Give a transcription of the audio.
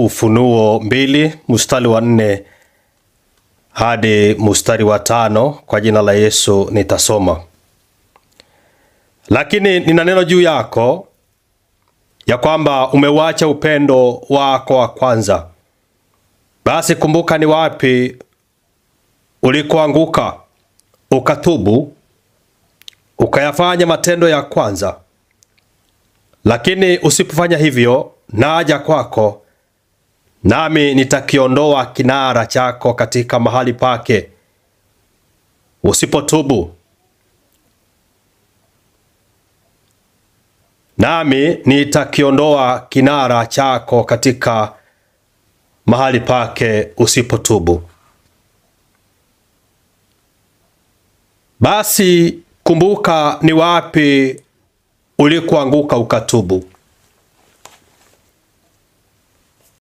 Ufunuo 2 mstari wa 4 hadi mstari wa 5. Kwa jina la Yesu nitasoma. Lakini nina neno juu yako, ya kwamba umeuacha upendo wako wa kwanza. Basi kumbuka ni wapi ulikoanguka, ukatubu, ukayafanya matendo ya kwanza. Lakini usipofanya hivyo, naja kwako, nami nitakiondoa kinara chako katika mahali pake. Usipotubu, nami nitakiondoa kinara chako katika mahali pake usipotubu. Basi kumbuka ni wapi ulikoanguka ukatubu,